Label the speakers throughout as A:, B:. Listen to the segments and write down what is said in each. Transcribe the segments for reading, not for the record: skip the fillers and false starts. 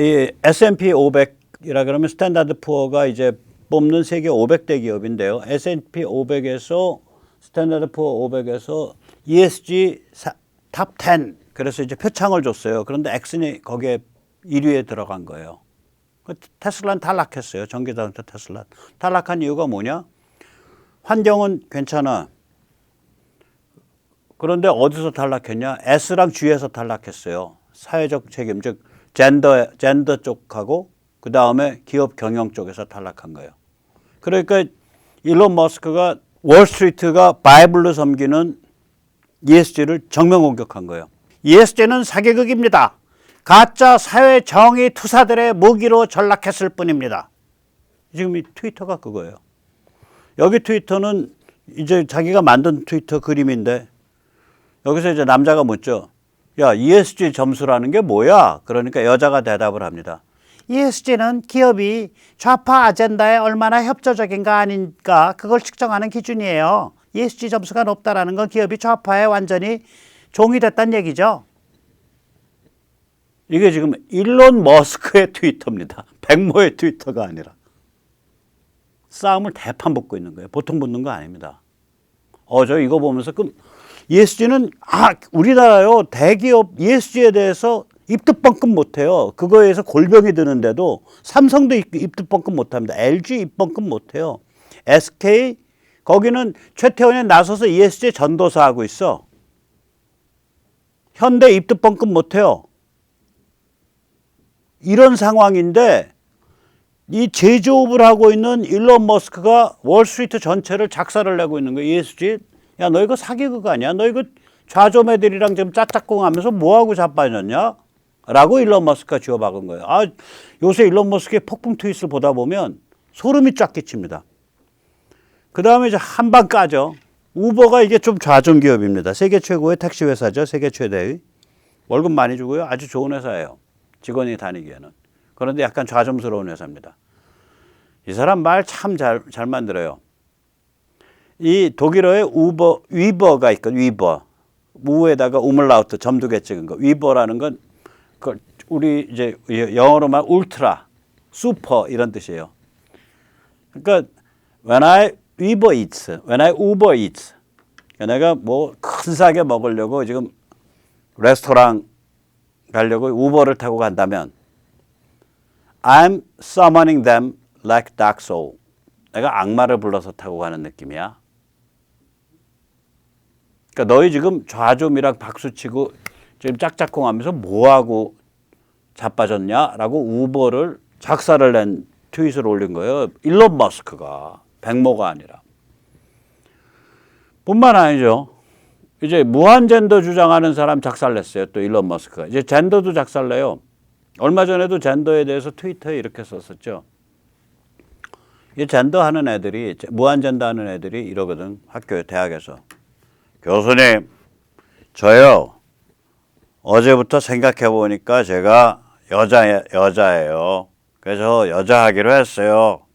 A: 이 S&P 500이라 그러면 스탠다드 푸어가 이제 뽑는 세계 500대 기업인데요. S&P 500에서 스탠다드 푸어 500에서 ESG 탑 10. 그래서 이제 표창을 줬어요. 그런데 엑슨이 거기에 1위에 들어간 거예요. 테슬라는 탈락했어요. 전기자동차 테슬라. 탈락한 이유가 뭐냐? 환경은 괜찮아. 그런데 어디서 탈락했냐? S랑 G에서 탈락했어요. 사회적 책임, 즉 젠더 쪽하고 그 다음에 기업 경영 쪽에서 탈락한 거예요. 그러니까 일론 머스크가 월스트리트가 바이블로 섬기는 ESG를 정면 공격한 거예요. ESG는 사기극입니다. 가짜 사회 정의 투사들의 무기로 전락했을 뿐입니다. 지금 이 트위터가 그거예요. 여기 트위터는 이제 자기가 만든 트위터 그림인데 여기서 이제 남자가 묻죠. 야, ESG 점수라는 게 뭐야? 그러니까 여자가 대답을 합니다. ESG는 기업이 좌파 아젠다에 얼마나 협조적인가 아닌가 그걸 측정하는 기준이에요. ESG 점수가 높다라는 건 기업이 좌파에 완전히 종이 됐다는 얘기죠. 이게 지금 일론 머스크의 트위터입니다. 백모의 트위터가 아니라. 싸움을 대판 붙고 있는 거예요. 보통 붙는 거 아닙니다. 저 이거 보면서 그럼 ESG는 우리나라요 대기업 ESG에 대해서 입도 뻥끗 못해요. 그거에 의해서 골병이 드는데도 삼성도 입도 뻥끗 못합니다. LG 입 뻥끗 못해요. SK 거기는 최태원이 나서서 ESG 전도사 하고 있어. 현대 입도 뻥끗 못해요. 이런 상황인데 이 제조업을 하고 있는 일론 머스크가 월스트리트 전체를 작사를 내고 있는 거예요. ESG. 야, 너 이거 사기극 아니야? 너 이거 좌좀 애들이랑 지금 짝짝꿍 하면서 뭐하고 자빠졌냐? 라고 일론 머스크가 쥐어박은 거예요. 요새 일론 머스크의 폭풍 트윗을 보다 보면 소름이 쫙 끼칩니다. 그 다음에 이제 한방 까죠. 우버가 이게 좀 좌존 기업입니다. 세계 최고의 택시 회사죠. 세계 최대의. 월급 많이 주고요. 아주 좋은 회사예요. 직원이 다니기에는. 그런데 약간 좌점스러운 회사입니다. 이 사람 말 참 잘 만들어요. 이 독일어에 위버가 있거든요. 위버. 우에다가 우물라우트 점 2개 찍은 거. 위버라는 건 우리 이제 영어로 말 울트라, 슈퍼 이런 뜻이에요. 그러니까 when I Uber Eats. 내가 뭐 근사하게 먹으려고 지금 레스토랑 가려고 우버를 타고 간다면 I'm summoning them like dark soul. 내가 악마를 불러서 타고 가는 느낌이야. 그러니까 너희 지금 좌좀이랑 박수치고 지금 짝짝꿍 하면서 뭐하고 자빠졌냐라고 우버를 작사를 낸 트윗을 올린 거예요. 일론 머스크가. 백모가 아니라. 뿐만 아니죠. 이제 무한 젠더 주장하는 사람 작살냈어요. 또 일론 머스크가. 이제 젠더도 작살내요. 얼마 전에도 젠더에 대해서 트위터에 이렇게 썼었죠. 이 젠더 하는 애들이, 무한 젠더 하는 애들이 이러거든. 학교에, 대학에서. 교수님, 저요. 어제부터 생각해 보니까 제가 여자예요. 그래서 여자 하기로 했어요.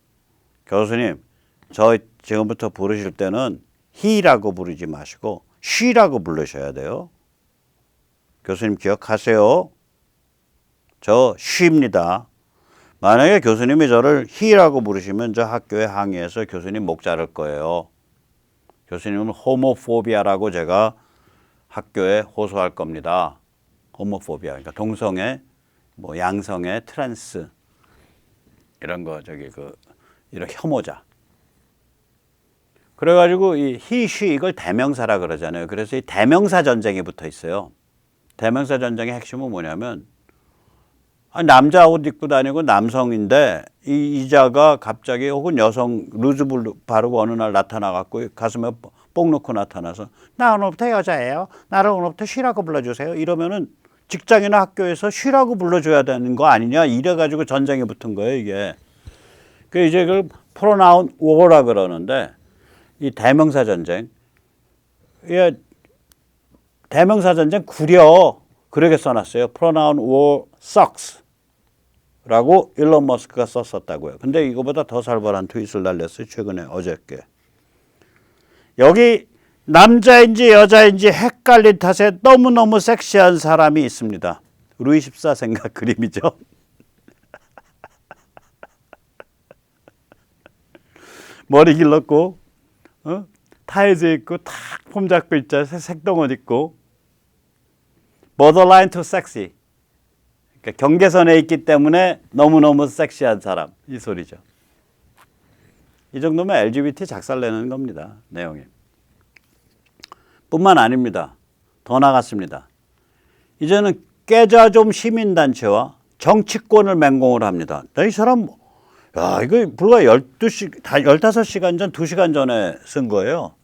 A: 교수님, 저 지금부터 부르실 때는 he라고 부르지 마시고 she라고 부르셔야 돼요. 교수님 기억하세요. 저 she입니다. 만약에 교수님이 저를 he라고 부르시면 저 학교에 항의해서 교수님 목 자를 거예요. 교수님은 호모포비아라고 제가 학교에 호소할 겁니다. 호모포비아, 그러니까 동성애, 뭐 양성애, 트랜스 이런 거 이런 혐오자. 그래가지고 이 he, she 이걸 대명사라 그러잖아요. 그래서 이 대명사 전쟁이 붙어 있어요. 대명사 전쟁의 핵심은 뭐냐면 남자 옷 입고 다니고 남성인데 이 이자가 갑자기 혹은 여성 루즈블루 바르고 어느 날 나타나갖고 가슴에 뽕 넣고 나타나서 나 오늘부터 여자예요. 나를 오늘부터 she라고 불러주세요. 이러면은 직장이나 학교에서 she라고 불러줘야 되는 거 아니냐 이래가지고 전쟁이 붙은 거예요 이게. 그 이제 그걸 프로나운 워라 그러는데 이 대명사 전쟁. 예, 대명사 전쟁 구려 그렇게 써놨어요. pronoun war sucks 라고 일론 머스크가 썼었다고요. 근데 이거보다 더 살벌한 트윗을 날렸어요. 최근에 어저께. 여기 남자인지 여자인지 헷갈린 탓에 너무너무 섹시한 사람이 있습니다. 루이 14세인가 그림이죠. 머리 길렀고, 타이즈 입고 탁 폼 잡고 있자. 색동옷 입고. borderline to sexy. 그러니까 경계선에 있기 때문에 너무너무 섹시한 사람. 이 소리죠. 이 정도면 LGBT 작살내는 겁니다. 내용이. 뿐만 아닙니다. 더 나갔습니다. 이제는 깨자좀 시민단체와 정치권을 맹공을 합니다. 이 사람, 야, 이거 불과 15시간 전, 2시간 전에 쓴 거예요.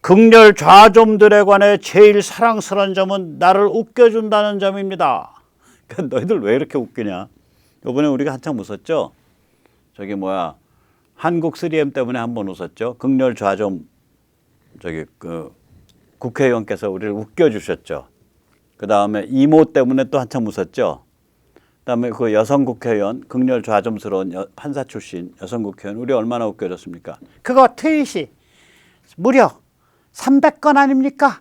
A: 극렬 좌좀들에 관해 제일 사랑스러운 점은 나를 웃겨준다는 점입니다. 그러니까 너희들 왜 이렇게 웃기냐. 이번에 우리가 한참 웃었죠. 저기 뭐야, 한국 3M 때문에 한번 웃었죠. 극렬 좌좀 국회의원께서 우리를 웃겨주셨죠. 그 다음에 이모 때문에 또 한참 웃었죠. 그 다음에 그 여성 국회의원, 극렬 좌좀스러운 판사 출신 여성 국회의원, 우리 얼마나 웃겨졌습니까? 그거 트윗이 무려 300건 아닙니까?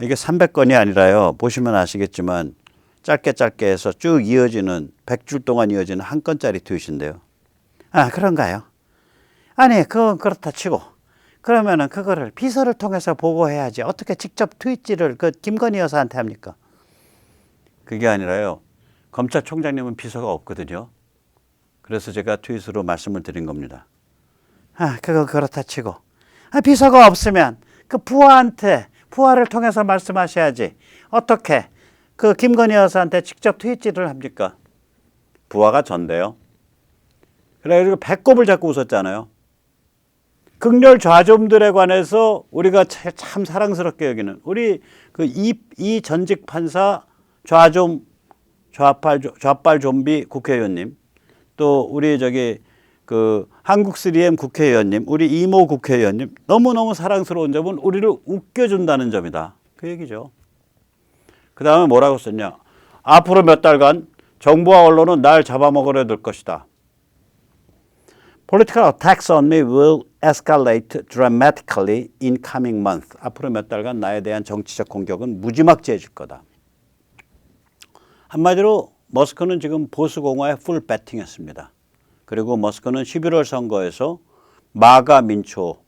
A: 이게 300건이 아니라요. 보시면 아시겠지만 짧게 해서 쭉 이어지는 100줄 동안 이어지는 한 건짜리 트윗인데요. 아, 그런가요? 아니, 그건 그렇다 치고 그러면은 그거를 비서를 통해서 보고해야지. 어떻게 직접 트윗질을 그 김건희 여사한테 합니까? 그게 아니라요. 검찰총장님은 비서가 없거든요. 그래서 제가 트윗으로 말씀을 드린 겁니다. 아, 그건 그렇다 치고 비서가 없으면 그 부하를 통해서 말씀하셔야지. 어떻게 그 김건희 여사한테 직접 트윗질을 합니까? 부하가 전데요. 그래가지고 배꼽을 잡고 웃었잖아요. 극렬 좌좀들에 관해서 우리가 참 사랑스럽게 여기는 우리 그 이 전직 판사 좌빨 좀비 국회의원님, 또 우리 그 한국 3M 국회의원님, 우리 이모 국회의원님, 너무너무 사랑스러운 점은 우리를 웃겨준다는 점이다. 그 얘기죠. 그 다음에 뭐라고 썼냐. 앞으로 몇 달간 정부와 언론은 날 잡아먹으려 들 것이다. Political attacks on me will escalate dramatically in coming months. 앞으로 몇 달간 나에 대한 정치적 공격은 무지막지해질 거다. 한마디로 머스크는 지금 보수 공화에 풀 배팅했습니다. 그리고 머스크는 11월 선거에서 마가 민초,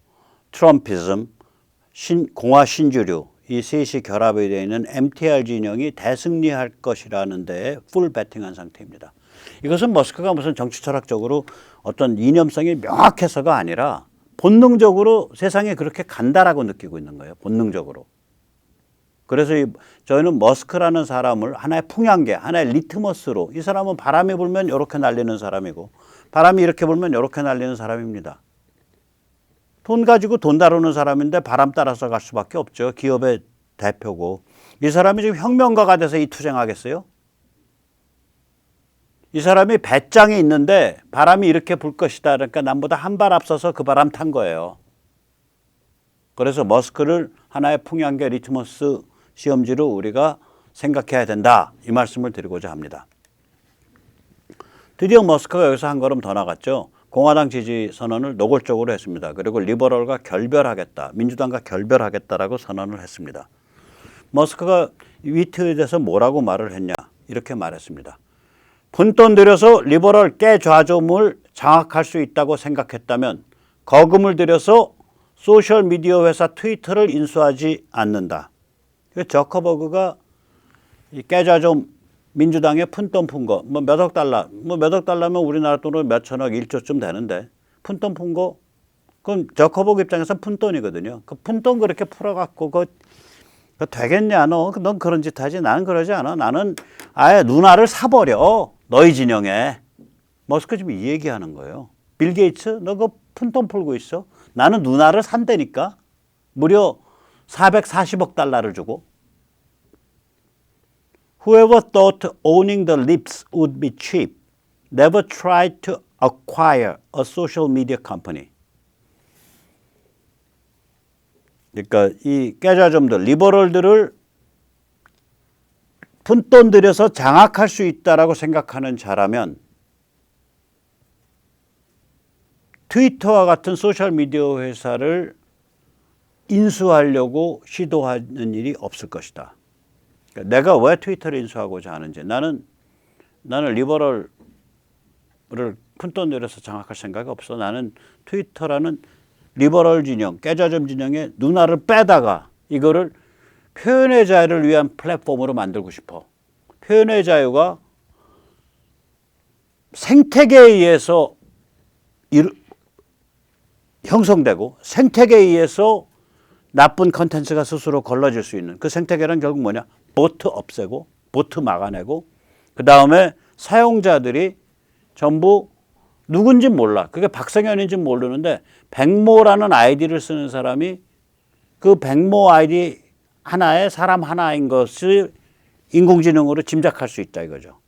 A: 트럼피즘, 공화 신주류 이 셋이 결합이 되어 있는 MTR 진영이 대승리할 것이라는 데에 풀 배팅한 상태입니다. 이것은 머스크가 무슨 정치 철학적으로 어떤 이념성이 명확해서가 아니라 본능적으로 세상에 그렇게 간다라고 느끼고 있는 거예요. 본능적으로. 그래서 저희는 머스크라는 사람을 하나의 풍향계, 하나의 리트머스로, 이 사람은 바람이 불면 이렇게 날리는 사람이고 바람이 이렇게 불면 이렇게 날리는 사람입니다. 돈 가지고 돈 다루는 사람인데 바람 따라서 갈 수밖에 없죠. 기업의 대표고. 이 사람이 지금 혁명가가 돼서 이 투쟁하겠어요? 이 사람이 배짱이 있는데 바람이 이렇게 불 것이다. 그러니까 남보다 한 발 앞서서 그 바람 탄 거예요. 그래서 머스크를 하나의 풍향계 리트머스 시험지로 우리가 생각해야 된다. 이 말씀을 드리고자 합니다. 드디어 머스크가 여기서 한 걸음 더 나갔죠. 공화당 지지 선언을 노골적으로 했습니다. 그리고 리버럴과 결별하겠다. 민주당과 결별하겠다라고 선언을 했습니다. 머스크가 이 트윗에서 뭐라고 말을 했냐. 이렇게 말했습니다. 푼돈 들여서 리버럴 깨좌좀을 장악할 수 있다고 생각했다면 거금을 들여서 소셜미디어 회사 트위터를 인수하지 않는다. 저커버그가 이 깨좌좀 민주당에 푼돈 푼 거, 뭐 몇 억 달러면 우리나라 돈으로 몇 천억, 1조쯤 되는데 푼돈 푼 거, 그럼 저커버그 입장에서 푼돈이거든요. 그 푼돈 그렇게 풀어갖고 그거 되겠냐, 넌 그런 짓 하지. 나는 그러지 않아. 나는 아예 누나를 사버려. 너희 진영에. 머스크 지금 이 얘기하는 거예요. 빌 게이츠, 너 그거 푼돈 풀고 있어. 나는 누나를 산다니까. 무려 440억 달러를 주고. Whoever thought owning the lips would be cheap never tried to acquire a social media company. 그러니까 이 깨자점들, 리버럴들을 푼돈 들여서 장악할 수 있다라고 생각하는 자라면 트위터와 같은 소셜미디어 회사를 인수하려고 시도하는 일이 없을 것이다. 그러니까 내가 왜 트위터를 인수하고자 하는지, 나는 리버럴을 푼돈 들여서 장악할 생각이 없어. 나는 트위터라는 리버럴 진영, 깨자점 진영의 누나를 빼다가 이거를 표현의 자유를 위한 플랫폼으로 만들고 싶어. 표현의 자유가 생태계에 의해서 형성되고 생태계에 의해서 나쁜 컨텐츠가 스스로 걸러질 수 있는 그 생태계는 결국 뭐냐? 보트 없애고 보트 막아내고 그 다음에 사용자들이 전부 누군지 몰라. 그게 박성현인지 모르는데 백모라는 아이디를 쓰는 사람이 그 백모 아이디 하나에 사람 하나인 것을 인공지능으로 짐작할 수 있다 이거죠.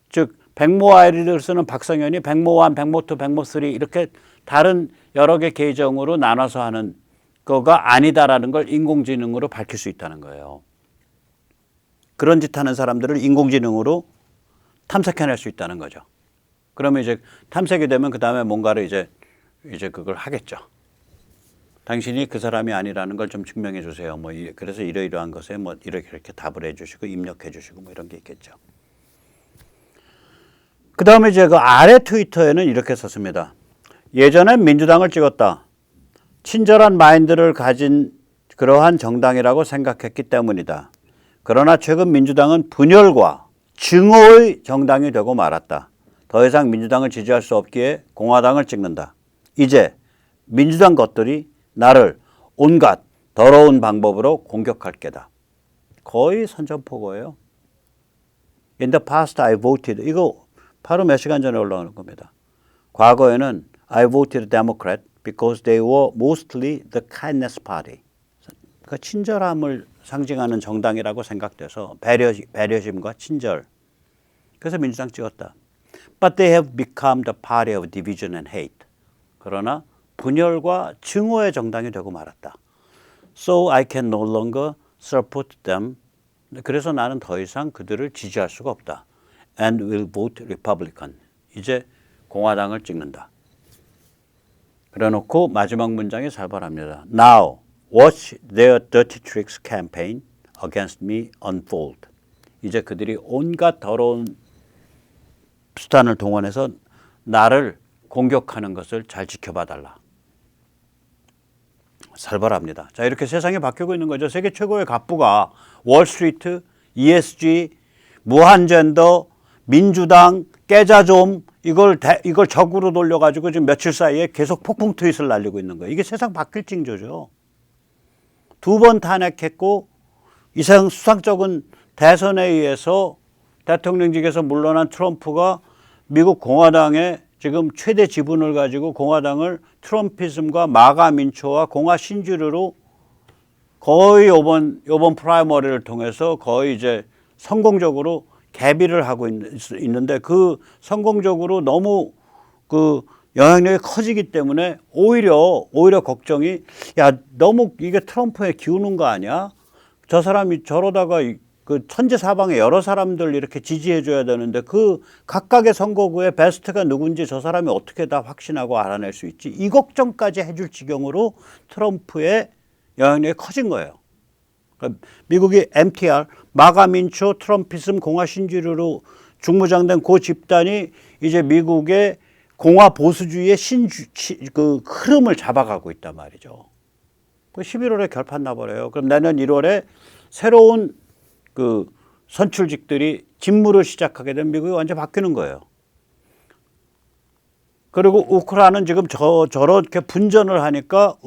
A: 즉 백모 아이디를 쓰는 박성현이 백모1, 백모2, 백모3 이렇게 다른 여러 개 계정으로 나눠서 하는 거가 아니다라는 걸 인공지능으로 밝힐 수 있다는 거예요. 그런 짓 하는 사람들을 인공지능으로 탐색해낼 수 있다는 거죠. 그러면 이제 탐색이 되면 그 다음에 뭔가를 이제 그걸 하겠죠. 당신이 그 사람이 아니라는 걸 좀 증명해 주세요. 뭐 그래서 이러이러한 것에 뭐 이렇게 답을 해주시고 입력해 주시고 뭐 이런 게 있겠죠. 그 다음에 이제 그 아래 트위터에는 이렇게 썼습니다. 예전엔 민주당을 찍었다. 친절한 마인드를 가진 그러한 정당이라고 생각했기 때문이다. 그러나 최근 민주당은 분열과 증오의 정당이 되고 말았다. 더 이상 민주당을 지지할 수 없기에 공화당을 찍는다. 이제 민주당 것들이 나를 온갖 더러운 방법으로 공격할 게다. 거의 선전포고예요. In the past I voted. 이거 바로 몇 시간 전에 올라오는 겁니다. 과거에는 I voted Democrat because they were mostly the kindness party. 그 친절함을 상징하는 정당이라고 생각돼서 배려심과 친절. 그래서 민주당 찍었다. But they have become the party of division and hate. 그러나 분열과 증오의 정당이 되고 말았다. So I can no longer support them. 그래서 나는 더 이상 그들을 지지할 수가 없다. And will vote Republican. 이제 공화당을 찍는다. 그래놓고 마지막 문장이 살벌합니다. Now watch their dirty tricks campaign against me unfold. 이제 그들이 온갖 더러운 수단을 동원해서 나를 공격하는 것을 잘 지켜봐 달라. 살벌합니다. 자, 이렇게 세상이 바뀌고 있는 거죠. 세계 최고의 갑부가 월스트리트, ESG, 무한젠더, 민주당, 깨자좀 이걸 적으로 돌려가지고 지금 며칠 사이에 계속 폭풍 트윗을 날리고 있는 거예요. 이게 세상 바뀔 징조죠. 2번 탄핵했고 이상 수상적인 대선에 의해서 대통령직에서 물러난 트럼프가 미국 공화당의 지금 최대 지분을 가지고 공화당을 트럼피즘과 마가 민초와 공화 신주류로 거의 이번 프라이머리를 통해서 거의 이제 성공적으로 개비를 하고 있는데 그 성공적으로 너무 그 영향력이 커지기 때문에 오히려 걱정이 야 너무 이게 트럼프에 기우는 거 아니야? 저 사람이 저러다가 그 천재사방에 여러 사람들 이렇게 지지해 줘야 되는데 그 각각의 선거구의 베스트가 누군지 저 사람이 어떻게 다 확신하고 알아낼 수 있지? 이 걱정까지 해줄 지경으로 트럼프의 영향력이 커진 거예요. 그러니까 미국이 MTR, 마가민초, 트럼피즘, 공화 신주류로 중무장된 그 집단이 이제 미국의 공화 보수주의의 그 흐름을 잡아가고 있단 말이죠. 11월에 결판 나버려요. 그럼 내년 1월에 새로운 그 선출직들이 직무를 시작하게 되면 미국이 완전 바뀌는 거예요. 그리고 우크라이나는 지금 저렇게 분전을 하니까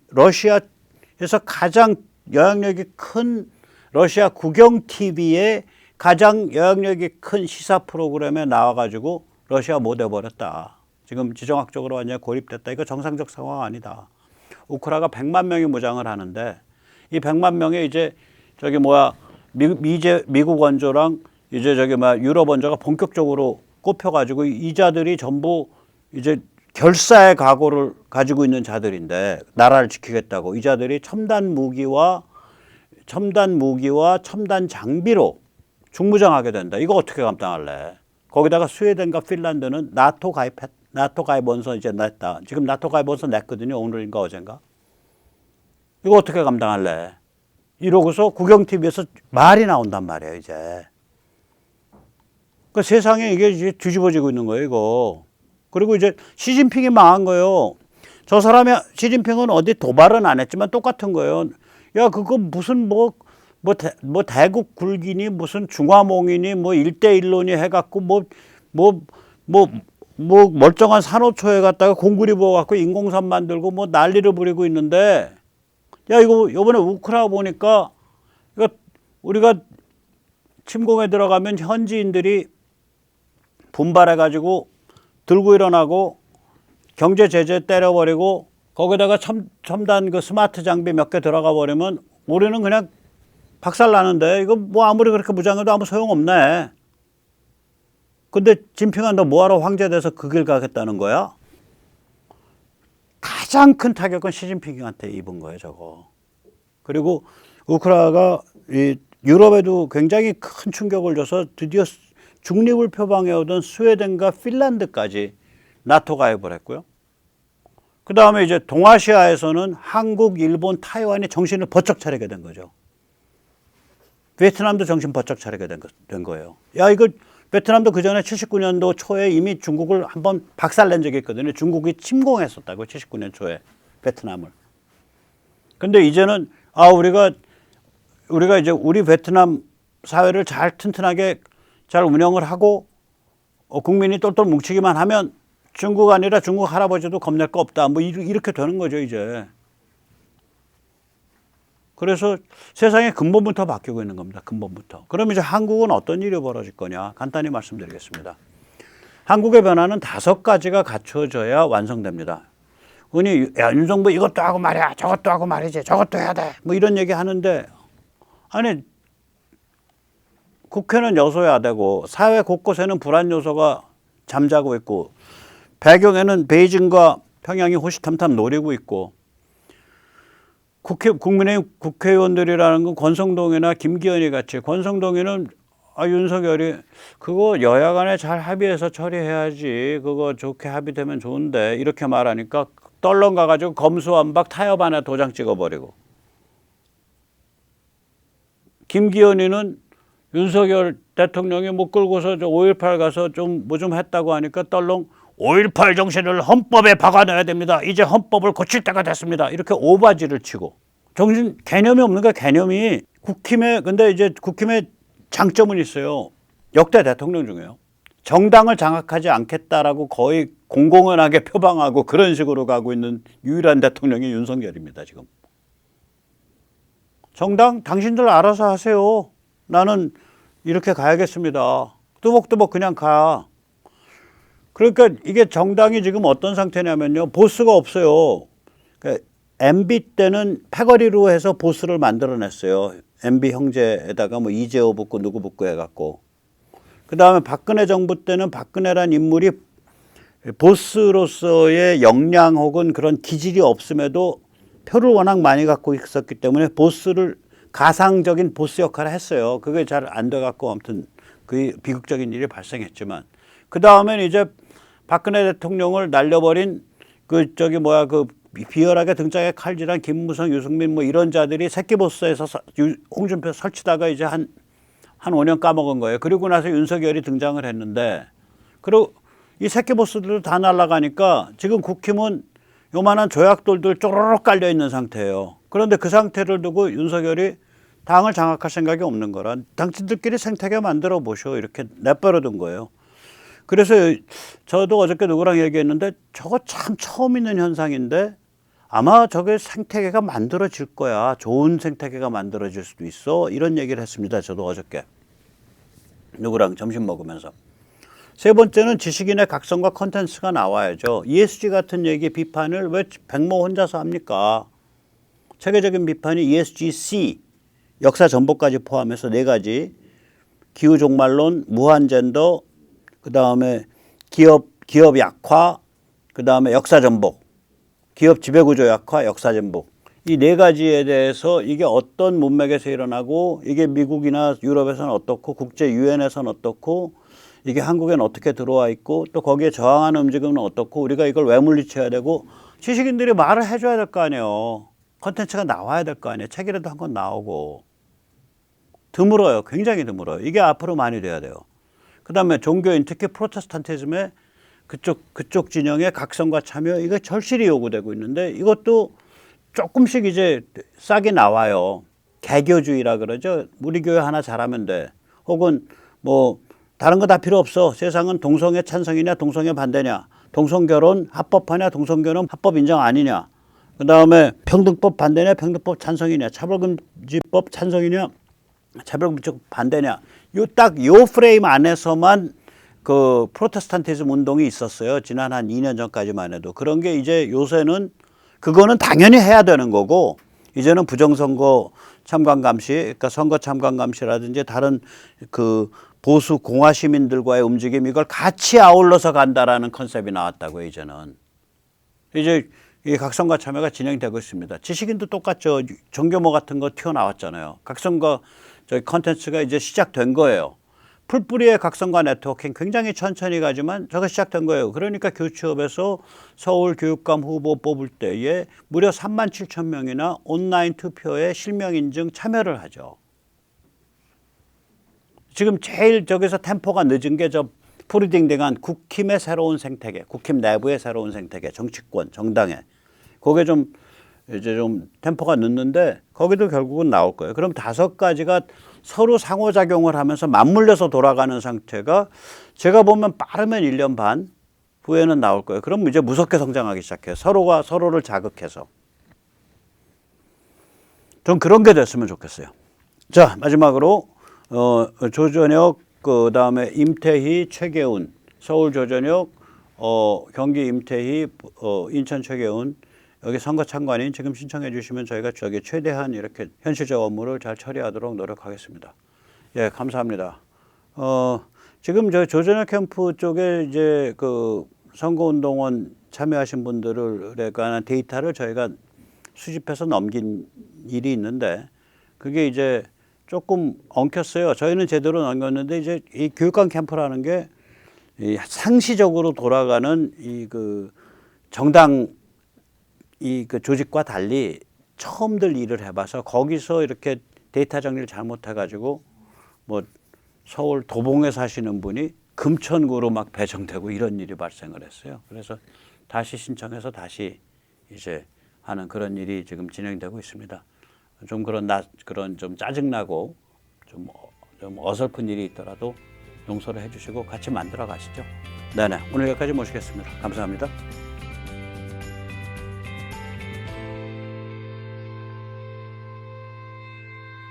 A: 러시아에서 가장 영향력이 큰 러시아 국영 TV에 가장 영향력이 큰 시사 프로그램에 나와가지고 러시아 못 해버렸다. 지금 지정학적으로 완전히 고립됐다. 이거 정상적 상황 아니다. 우크라이나가 100만 명이 무장을 하는데 이 100만 명에 이제 미국 원조랑 이제 유럽 원조가 본격적으로 꼽혀가지고 이 자들이 전부 이제 결사의 각오를 가지고 있는 자들인데 나라를 지키겠다고 이 자들이 첨단 무기와 첨단 장비로 중무장하게 된다. 이거 어떻게 감당할래? 거기다가 스웨덴과 핀란드는 나토 가입 원서 이제 냈다. 지금 나토 가입 원서 냈거든요. 오늘인가 어젠가. 이거 어떻게 감당할래? 이러고서 국영TV에서 말이 나온단 말이에요, 이제. 그러니까 세상에 이게 이제 뒤집어지고 있는 거예요, 이거. 그리고 이제 시진핑이 망한 거예요. 저 사람이 시진핑은 어디 도발은 안 했지만 똑같은 거예요. 야 그거 무슨 뭐 대국 굴기니 무슨 중화몽이니 뭐 일대일론이 해갖고 뭐 멀쩡한 산호초에 갔다가 공구리 부어갖고 인공산 만들고 뭐 난리를 부리고 있는데 야 이거 요번에 우크라 보니까 이거 우리가 침공에 들어가면 현지인들이 분발해가지고 들고 일어나고 경제 제재 때려버리고 거기다가 첨단 그 스마트 장비 몇 개 들어가 버리면 우리는 그냥 박살 나는데 이거 뭐 아무리 그렇게 무장해도 아무 소용없네. 근데 진핑아 너 뭐하러 황제 돼서 그 길 가겠다는 거야? 가장 큰 타격은 시진핑한테 입은 거예요, 저거. 그리고 우크라이나가 유럽에도 굉장히 큰 충격을 줘서 드디어 중립을 표방해오던 스웨덴과 핀란드까지 나토 가입을 했고요. 그 다음에 이제 동아시아에서는 한국, 일본, 타이완이 정신을 번쩍 차리게 된 거죠. 베트남도 정신 번쩍 차리게 된 거예요. 야, 이거 베트남도 그 전에 79년도 초에 이미 중국을 한번 박살낸 적이 있거든요. 중국이 침공했었다고 79년 초에 베트남을. 근데 이제는 우리가 이제 우리 베트남 사회를 잘 튼튼하게 잘 운영을 하고 국민이 똘똘 뭉치기만 하면 중국 아니라 중국 할아버지도 겁낼 거 없다. 뭐 이렇게 되는 거죠 이제. 그래서 세상의 근본부터 바뀌고 있는 겁니다. 근본부터. 그럼 이제 한국은 어떤 일이 벌어질 거냐 간단히 말씀드리겠습니다. 한국의 변화는 5가지가 갖춰져야 완성됩니다. 야, 윤정부 이것도 하고 말이야 저것도 하고 말이지 저것도 해야 돼 뭐 이런 얘기 하는데 아니 국회는 여소야되고 사회 곳곳에는 불안 요소가 잠자고 있고 배경에는 베이징과 평양이 호시탐탐 노리고 있고 국민의힘 국회의원들이라는 건 권성동이나 김기현이 같이 권성동이는 윤석열이 그거 여야 간에 잘 합의해서 처리해야지 그거 좋게 합의되면 좋은데 이렇게 말하니까 떨렁 가가지고 검수완박 타협 안에 도장 찍어버리고 김기현이는 윤석열 대통령이 못 끌고서 5.18 가서 좀 뭐 좀 했다고 하니까 떨렁 5.18 정신을 헌법에 박아넣어야 됩니다. 이제 헌법을 고칠 때가 됐습니다. 이렇게 오바지를 치고 정신 개념이 없는 거야 개념이. 근데 이제 국힘의 장점은 있어요. 역대 대통령 중에요. 정당을 장악하지 않겠다라고 거의 공공연하게 표방하고 그런 식으로 가고 있는 유일한 대통령이 윤석열입니다. 지금. 정당 당신들 알아서 하세요. 나는 이렇게 가야겠습니다. 뚜벅뚜벅 그냥 가. 그러니까 이게 정당이 지금 어떤 상태냐면요. 보스가 없어요. 그러니까 MB 때는 패거리로 해서 보스를 만들어냈어요. MB 형제에다가 뭐 이재호 붙고 누구 붙고 해갖고. 그 다음에 박근혜 정부 때는 박근혜란 인물이 보스로서의 역량 혹은 그런 기질이 없음에도 표를 워낙 많이 갖고 있었기 때문에 가상적인 보스 역할을 했어요. 그게 잘 안 돼갖고 아무튼 그 비극적인 일이 발생했지만 그 다음엔 이제 박근혜 대통령을 날려버린 그 비열하게 등장해 칼질한 김무성, 유승민 뭐 이런 자들이 새끼 보스에서 홍준표 설치다가 이제 한 5년 까먹은 거예요. 그리고 나서 윤석열이 등장을 했는데 그리고 이 새끼 보스들도 다 날아가니까 지금 국힘은 요만한 조약돌들 쪼르륵 깔려 있는 상태예요. 그런데 그 상태를 두고 윤석열이 당을 장악할 생각이 없는 거라 당신들끼리 생태계 만들어 보쇼 이렇게 내버려 둔 거예요. 그래서 저도 어저께 누구랑 얘기했는데 저거 참 처음 있는 현상인데 아마 저게 생태계가 만들어질 거야. 좋은 생태계가 만들어질 수도 있어. 이런 얘기를 했습니다. 저도 어저께 누구랑 점심 먹으면서. 세 번째는 지식인의 각성과 컨텐츠가 나와야죠. ESG 같은 얘기 비판을 왜 백모 혼자서 합니까? 체계적인 비판이 ESG-C 역사 전복까지 포함해서 4가지 기후 종말론, 무한 젠더, 그 다음에 기업 약화, 그 다음에 역사 전복, 기업 지배구조 약화, 역사 전복. 이 4가지에 대해서 이게 어떤 문맥에서 일어나고 이게 미국이나 유럽에서는 어떻고 국제 유엔에서는 어떻고 이게 한국에는 어떻게 들어와 있고 또 거기에 저항하는 움직임은 어떻고 우리가 이걸 왜 물리쳐야 되고 지식인들이 말을 해줘야 될 거 아니에요. 컨텐츠가 나와야 될 거 아니에요. 책이라도 한 권 나오고. 드물어요. 굉장히 드물어요. 이게 앞으로 많이 돼야 돼요. 그 다음에 종교인 특히 프로테스탄티즘의 그쪽 진영의 각성과 참여 이거 절실히 요구되고 있는데 이것도 조금씩 이제 싹이 나와요. 개교주의라 그러죠. 우리 교회 하나 잘하면 돼. 혹은 뭐 다른 거 다 필요 없어. 세상은 동성애 찬성이냐 동성애 반대냐. 동성결혼 합법하냐 동성결혼 합법 인정 아니냐. 그다음에 평등법 반대냐 평등법 찬성이냐. 차별금지법 찬성이냐 차별금지법 반대냐. 요 프레임 안에서만 그 프로테스탄티즘 운동이 있었어요. 지난 한 2년 전까지만 해도. 그런 게 이제 요새는 그거는 당연히 해야 되는 거고 이제는 부정선거 참관 감시, 그러니까 선거 참관 감시라든지 다른 그 보수 공화 시민들과의 움직임 이걸 같이 아울러서 간다라는 컨셉이 나왔다고요. 이제는 이제 이 각성과 참여가 진행되고 있습니다. 지식인도 똑같죠. 정교모 같은 거 튀어나왔잖아요. 각성과 저희 컨텐츠가 이제 시작된 거예요. 풀뿌리의 각성과 네트워킹 굉장히 천천히 가지만 저거 시작된 거예요. 그러니까 교취업에서 서울 교육감 후보 뽑을 때에 무려 37,000명이나 온라인 투표에 실명 인증 참여를 하죠. 지금 제일 저기서 템포가 늦은 게 저 프리딩딩한 국힘의 새로운 생태계, 국힘 내부의 새로운 생태계, 정치권, 정당에. 그게 좀 이제 좀 템포가 늦는데 거기도 결국은 나올 거예요. 그럼 5가지가 서로 상호작용을 하면서 맞물려서 돌아가는 상태가 제가 보면 빠르면 1년 반 후에는 나올 거예요. 그럼 이제 무섭게 성장하기 시작해요. 서로가 서로를 자극해서. 전 그런 게 됐으면 좋겠어요. 자, 마지막으로 조전혁 그다음에 임태희, 최계훈, 서울 조전혁, 경기 임태희, 인천 최계훈 여기 선거 참관인 지금 신청해 주시면 저희가 저기 최대한 이렇게 현실적 업무를 잘 처리하도록 노력하겠습니다. 예, 감사합니다. 지금 저 조전혁 캠프 쪽에 이제 그 선거운동원 참여하신 분들에 관한 데이터를 저희가 수집해서 넘긴 일이 있는데 그게 이제 조금 엉켰어요. 저희는 제대로 넘겼는데 이제 이 교육감 캠프라는 게 이 상시적으로 돌아가는 이 그 정당 이 그 조직과 달리 처음들 일을 해봐서 거기서 이렇게 데이터 정리를 잘못해가지고 뭐 서울 도봉에 사시는 분이 금천구로 막 배정되고 이런 일이 발생을 했어요. 그래서 다시 신청해서 다시 이제 하는 그런 일이 지금 진행되고 있습니다. 좀 그런 좀 짜증나고 좀 어설픈 일이 있더라도 용서를 해주시고 같이 만들어 가시죠. 네네. 오늘 여기까지 모시겠습니다. 감사합니다.